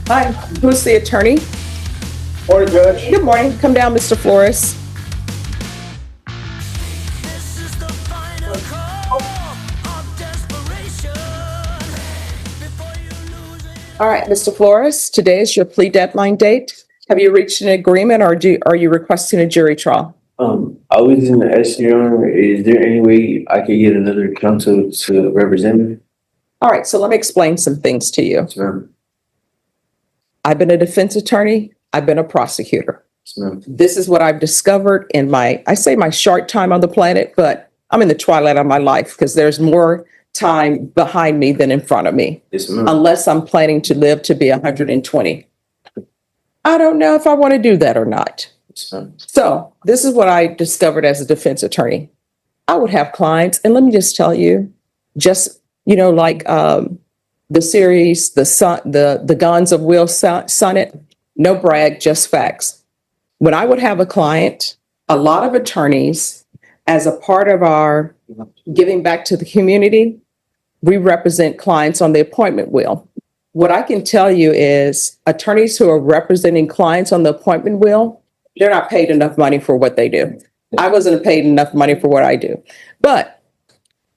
Hi, who's the attorney? Morning, Judge. Good morning. Come down, Mr. Flores. This is the final call of desperation. Before you lose it. All right, Mr. Flores, today is your plea deadline date. Have you reached an agreement or are you requesting a jury trial? I was in the S, Your Honor. Is there any way I could get another counsel to represent me? All right, so let me explain some things to you. Yes, ma'am. I've been a defense attorney. I've been a prosecutor. Yes, ma'am. This is what I've discovered in my short time on the planet, but I'm in the twilight of my life because there's more time behind me than in front of me, Yes, ma'am. unless I'm planning to live to be 120. I don't know if I want to do that or not. Yes, ma'am. So this is what I discovered as a defense attorney. I would have clients, and let me just tell you, just, like the series, the Guns of Will Sonnet, no brag, just facts. When I would have a client, a lot of attorneys, as a part of our giving back to the community, we represent clients on the appointment wheel. What I can tell you is attorneys who are representing clients on the appointment wheel, they're not paid enough money for what they do. I wasn't paid enough money for what I do. But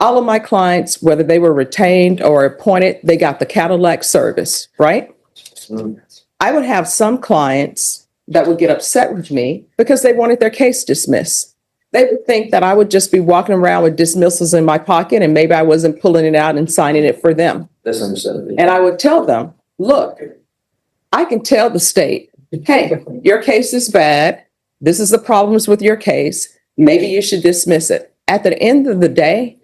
all of my clients, whether they were retained or appointed, they got the Cadillac service, right? Yes, ma'am. I would have some clients that would get upset with me because they wanted their case dismissed. They would think that I would just be walking around with dismissals in my pocket and maybe I wasn't pulling it out and signing it for them. That's understandable. And I would tell them, look, I can tell the state, hey, your case is bad. This is the problems with your case. Maybe you should dismiss it. At the end of the day,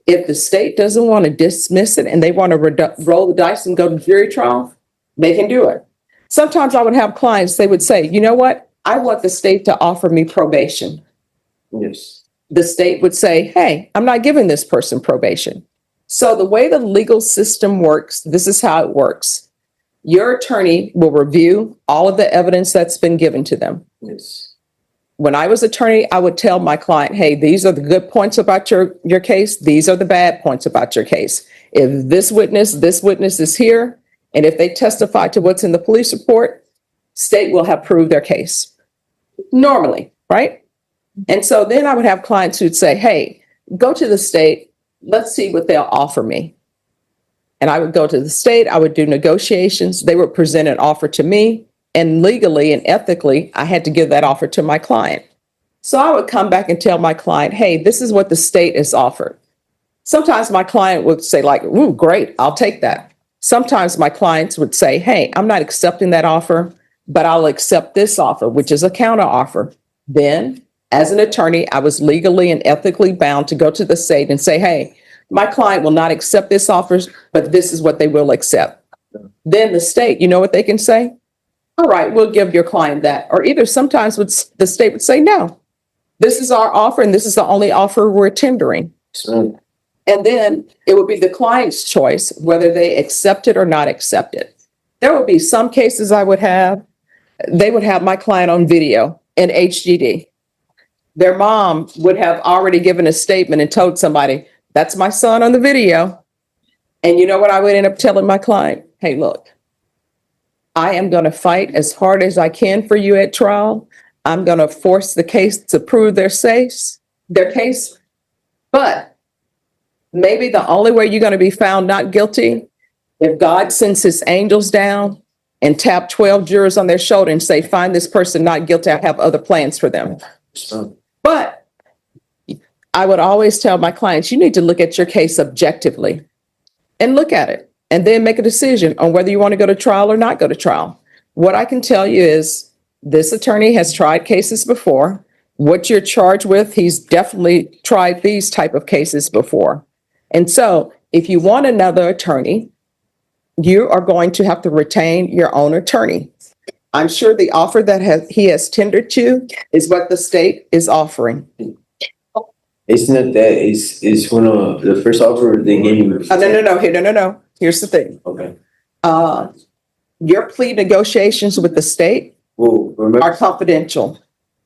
if the state doesn't want to dismiss it and they want to roll the dice and go to jury trial, they can do it. Sometimes I would have clients, they would say, you know what? I want the state to offer me probation. Yes. The state would say, hey, I'm not giving this person probation. So the way the legal system works, this is how it works. Your attorney will review all of the evidence that's been given to them. Yes. When I was attorney, I would tell my client, hey, these are the good points about your case. These are the bad points about your case. If this witness is here, and if they testify to what's in the police report, state will have proved their case. Normally, right? And so then I would have clients who'd say, hey, go to the state. Let's see what they'll offer me. And I would go to the state. I would do negotiations. They would present an offer to me. And legally and ethically, I had to give that offer to my client. So I would come back and tell my client, hey, this is what the state has offered. Sometimes my client would say like, ooh, great, I'll take that. Sometimes my clients would say, hey, I'm not accepting that offer, but I'll accept this offer, which is a counter offer. Then, as an attorney, I was legally and ethically bound to go to the state and say, hey, my client will not accept this offer, but this is what they will accept. Then the state, you know what they can say? All right, we'll give your client that. Or either sometimes the state would say, no, this is our offer and this is the only offer we're tendering. Yes, ma'am. And then it would be the client's choice whether they accept it or not accept it. There would be some cases they would have my client on video in HGD. Their mom would have already given a statement and told somebody, that's my son on the video. And you know what I would end up telling my client? Hey, look, I am going to fight as hard as I can for you at trial. I'm going to force the case to prove their case. But maybe the only way you're going to be found not guilty, if God sends his angels down and tap 12 jurors on their shoulder and say, find this person not guilty, I have other plans for them. Yes, ma'am. But I would always tell my clients, you need to look at your case objectively and look at it and then make a decision on whether you want to go to trial or not go to trial. What I can tell you is this attorney has tried cases before. What you're charged with, he's definitely tried these type of cases before. And so if you want another attorney, you are going to have to retain your own attorney. I'm sure the offer that he has tendered to is what the state is offering. Isn't that is one of the first offer they gave you? No. Here's the thing. Okay. Your plea negotiations with the state Well, remember. are confidential.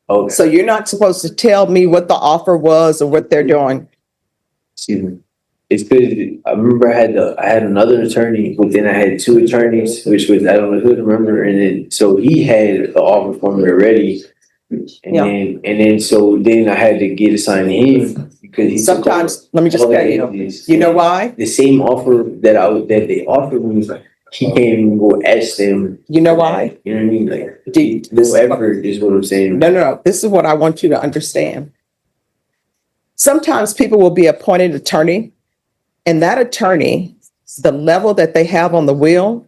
Okay. So you're not supposed to tell me what the offer was or what they're doing. Excuse me. It's good. I remember I had another attorney, but then I had two attorneys, which was, I don't know who to remember, and then, so he had the offer for me already. Yeah. And then, so then I had to get assigned to him because he. took Sometimes, let me just all tell the you, entities. you know why? The same offer that they offered me, he can't even go ask them. You know why? You know what I mean? Like, This no is what- effort is what I'm saying. No. This is what I want you to understand. Sometimes people will be appointed attorney, and that attorney, the level that they have on the wheel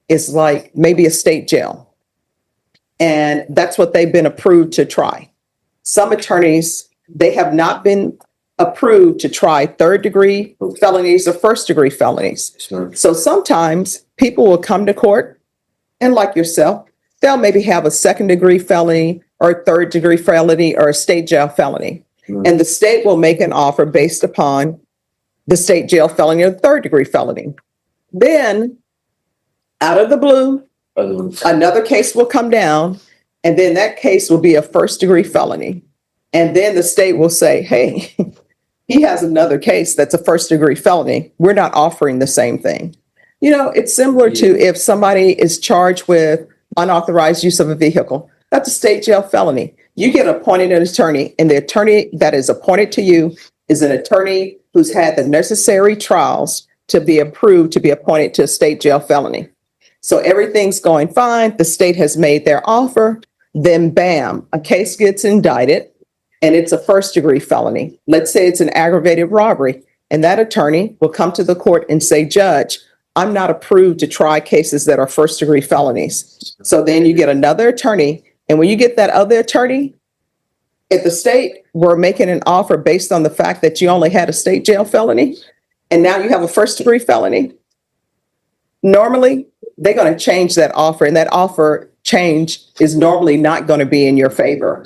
is like maybe a state jail. And that's what they've been approved to try. Some attorneys, they have not been approved to try third-degree felonies or first-degree felonies. Yes, ma'am. So sometimes people will come to court, and like yourself, they'll maybe have a second-degree felony or a third-degree felony or a state jail felony. And the state will make an offer based upon the state jail felony or the third-degree felony. Then, out of the blue, Other ones. another case will come down, and then that case will be a first-degree felony. And then the state will say, hey, he has another case that's a first-degree felony. We're not offering the same thing. You know, it's similar to if somebody is charged with unauthorized use of a vehicle. That's a state jail felony. You get appointed an attorney, and the attorney that is appointed to you is an attorney who's had the necessary trials to be approved to be appointed to a state jail felony. So everything's going fine. The state has made their offer. Then bam, a case gets indicted and it's a first-degree felony. Let's say it's an aggravated robbery, and that attorney will come to the court and say, Judge, I'm not approved to try cases that are first-degree felonies. So then you get another attorney, and when you get that other attorney, if the state were making an offer based on the fact that you only had a state jail felony, and now you have a first-degree felony, normally they're going to change that offer, and that offer change is normally not going to be in your favor.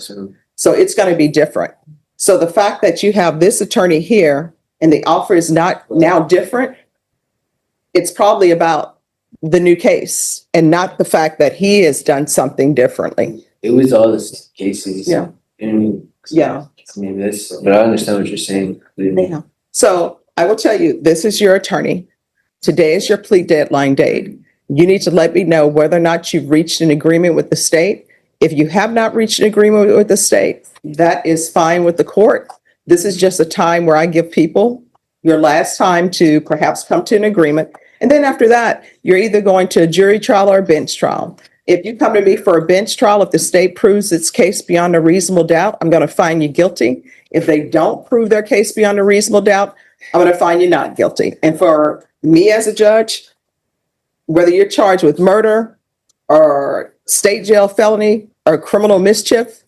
So it's going to be different. So the fact that you have this attorney here and the offer is not now different, it's probably about the new case and not the fact that he has done something differently. It was all the cases. Yeah. And Yeah. I mean, but I understand what you're saying. Yeah. So I will tell you, this is your attorney. Today is your plea deadline date. You need to let me know whether or not you've reached an agreement with the state. If you have not reached an agreement with the state, that is fine with the court. This is just a time where I give people your last time to perhaps come to an agreement. And then after that, you're either going to a jury trial or a bench trial. If you come to me for a bench trial, if the state proves its case beyond a reasonable doubt, I'm going to find you guilty. If they don't prove their case beyond a reasonable doubt, I'm going to find you not guilty. And for me as a judge, whether you're charged with murder or state jail felony or criminal mischief,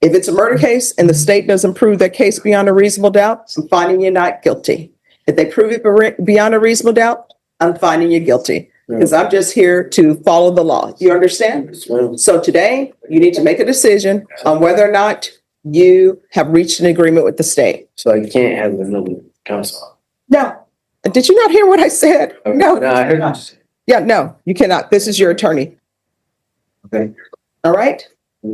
if it's a murder case and the state doesn't prove their case beyond a reasonable doubt, I'm finding you not guilty. If they prove it beyond a reasonable doubt, I'm finding you guilty because I'm just here to follow the law. You understand? So today you need to make a decision on whether or not you have reached an agreement with the state. So I can't have another counsel. No. Did you not hear what I said? No. No, I heard you say. Yeah, no, you cannot. This is your attorney. Okay. All right.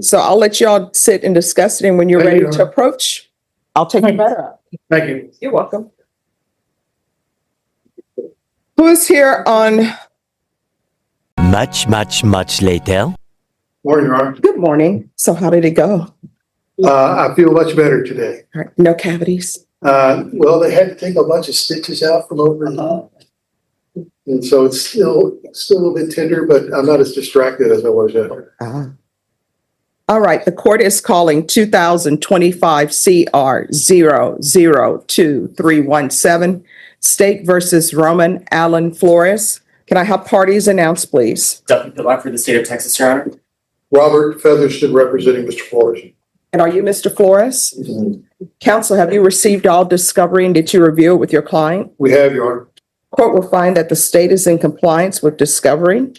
So I'll let y'all sit and discuss it. And when you're Thank ready you. to approach, I'll take the matter up. Thank you. You're welcome. Who is here on, Much later. Morning, Your Honor. good morning. So how did it go? I feel much better today. All right, no cavities? Well, they had to take a bunch of stitches out from over. And so it's still a little bit tender, but I'm not as distracted as I was yesterday. All right, the court is calling 2025 CR 002317, State versus Roman Allen Flores. Can I have parties announced, please? Deputy Pitlock for the state of Texas, Your Honor. Robert Featherston representing Mr. Flores. And are you Mr. Flores? Counsel, have you received all discovery and did you review it with your client? We have, Your Honor. Court will find that the state is in compliance with discovery.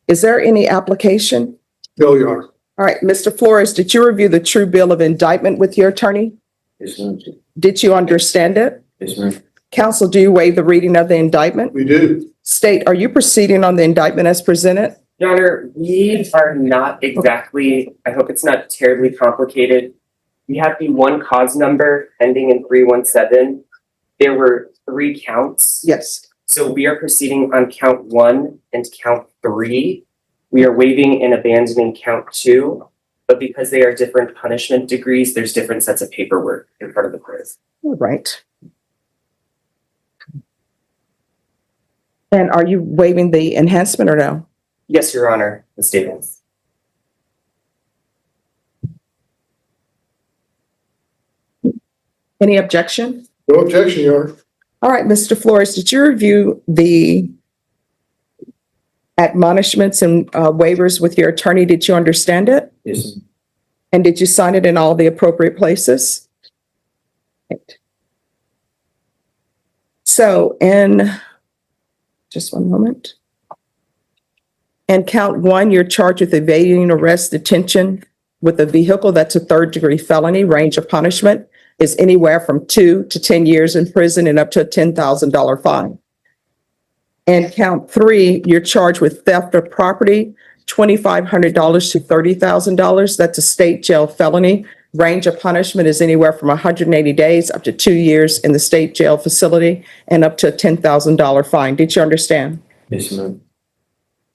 Is there any application? No, Your Honor. All right, Mr. Flores, did you review the true bill of indictment with your attorney? Yes, ma'am. Did you understand it? Yes, ma'am. Counsel, do you waive the reading of the indictment? We do. State, are you proceeding on the indictment as presented? Your Honor, we are not exactly, I hope it's not terribly complicated. We have the one cause number ending in 317. There were 3 counts. Yes. So we are proceeding on count 1 and count 3. We are waiving and abandoning count 2, but because they are different punishment degrees, there's different sets of paperwork in front of the court. All right. And are you waiving the enhancement or no? Yes, Your Honor, the statements. Any objection? No objection, Your Honor. All right, Mr. Flores, did you review the admonishments and waivers with your attorney? Did you understand it? Yes, And did you sign it in all the appropriate places? Right. So just one moment. And count 1, you're charged with evading arrest, detention with a vehicle. That's a 3rd-degree felony. Range of punishment is anywhere from 2 to 10 years in prison and up to a $10,000 fine. And count 3, you're charged with theft of property, $2,500 to $30,000. That's a state jail felony. Range of punishment is anywhere from 180 days up to 2 years in the state jail facility and up to a $10,000 fine. Did you understand? yes, ma'am.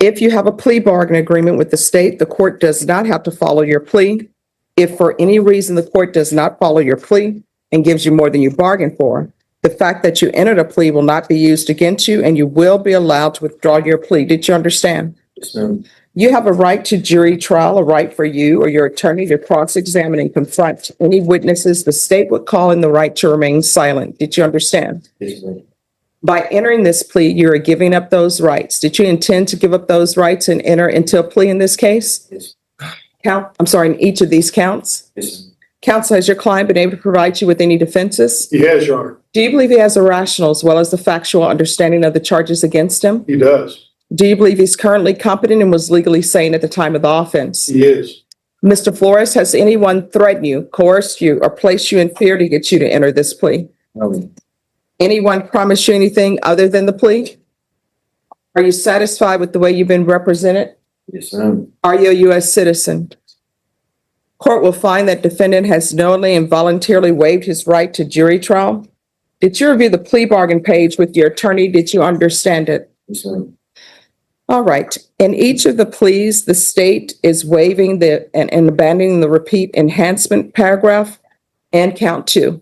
If you have a plea bargain agreement with the state, the court does not have to follow your plea. If for any reason the court does not follow your plea and gives you more than you bargained for, the fact that you entered a plea will not be used against you and you will be allowed to withdraw your plea. Did you understand? Yes, ma'am. You have a right to jury trial, a right for you or your attorney to cross-examine and confront any witnesses the state would call in the right to remain silent. Did you understand? Yes, ma'am. By entering this plea, you are giving up those rights. Did you intend to give up those rights and enter into a plea in this case? Yes, In each of these counts? yes, ma'am. Counsel, has your client been able to provide you with any defenses? He has, Your Honor. Do you believe he has a rational as well as the factual understanding of the charges against him? He does. Do you believe he's currently competent and was legally sane at the time of the offense? He is. Mr. Flores, has anyone threatened you, coerced you, or placed you in fear to get you to enter this plea? No, Anyone promised you anything other than the plea? Are you satisfied with the way you've been represented? yes, ma'am. Are you a U.S. citizen? Court will find that defendant has knowingly and voluntarily waived his right to jury trial. Did you review the plea bargain page with your attorney? Did you understand it? Yes, ma'am. All right. In each of the pleas, the state is waiving and abandoning the repeat enhancement paragraph and count 2.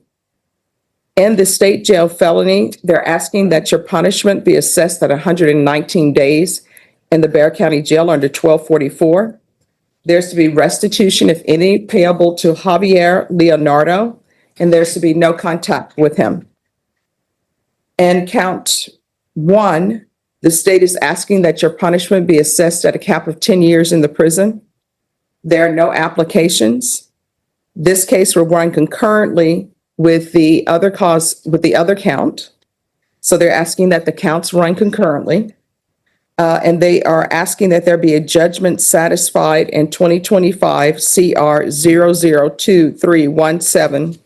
In the state jail felony, they're asking that your punishment be assessed at 119 days in the Bexar County Jail under 1244. There's to be restitution, if any, payable to Javier Leonardo, and there's to be no contact with him. And count 1, the state is asking that your punishment be assessed at a cap of 10 years in the prison. There are no applications. This case will run concurrently with the other count. So they're asking that the counts run concurrently. And they are asking that there be a judgment satisfied in 2025 CR 002317,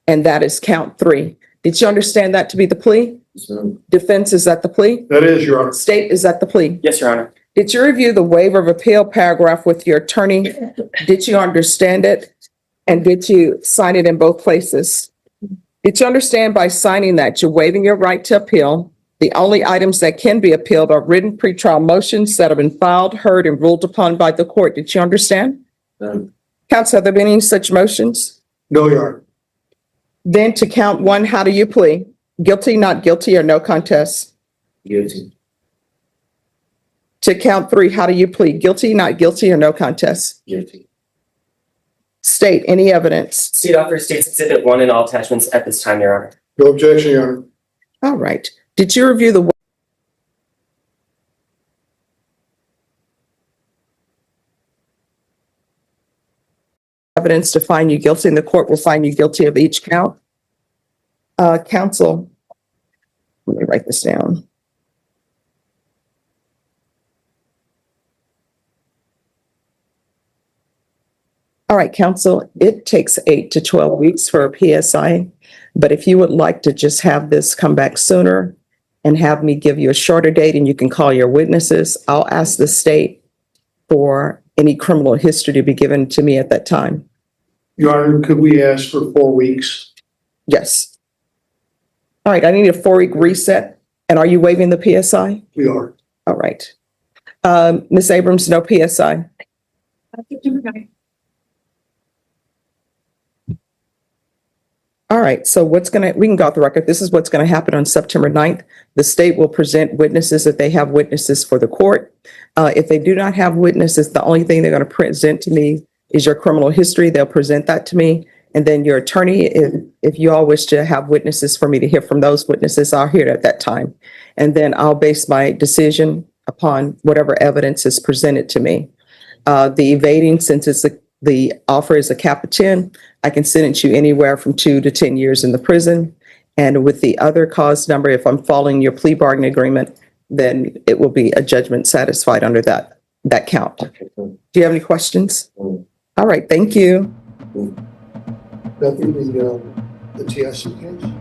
and that is count 3. Did you understand that to be the plea? Yes, ma'am. Defense is at the plea? That is, Your Honor. State is at the plea? Yes, Your Honor. Did you review the waiver of appeal paragraph with your attorney? Did you understand it? And did you sign it in both places? Did you understand by signing that you're waiving your right to appeal? The only items that can be appealed are written pretrial motions that have been filed, heard, and ruled upon by the court. Did you understand? Ma'am. Counsel, have there been any such motions? No, Your Honor. Then to count 1, how do you plea? Guilty, not guilty, or no contest? Guilty. To count 3, how do you plead? Guilty, not guilty, or no contest? Guilty. State any evidence. State offers State's Exhibit 1 and all attachments at this time, Your Honor. No objection, Your Honor. All right. Did you review the evidence to find you guilty, and the court will find you guilty of each count? Counsel, let me write this down. All right, counsel, it takes 8 to 12 weeks for a PSI, but if you would like to just have this come back sooner and have me give you a shorter date and you can call your witnesses, I'll ask the state for any criminal history to be given to me at that time. Your Honor, could we ask for 4 weeks? Yes. All right, I need a 4-week reset. And are you waiving the PSI? We are. All right. Ms. Abrams, no PSI. All right, so we can go off the record. This is what's going to happen on September 9th. The state will present witnesses if they have witnesses for the court. If they do not have witnesses, the only thing they're going to present to me is your criminal history. They'll present that to me. And then your attorney, if you all wish to have witnesses for me to hear from those witnesses, I'll hear it at that time. And then I'll base my decision upon whatever evidence is presented to me. The evading, since the offer is a cap of 10, I can sentence you anywhere from 2 to 10 years in the prison. And with the other cause number, if I'm following your plea bargaining agreement, then it will be a judgment satisfied under that count. Do you have any questions? All right, thank you. Nothing, the TSC case?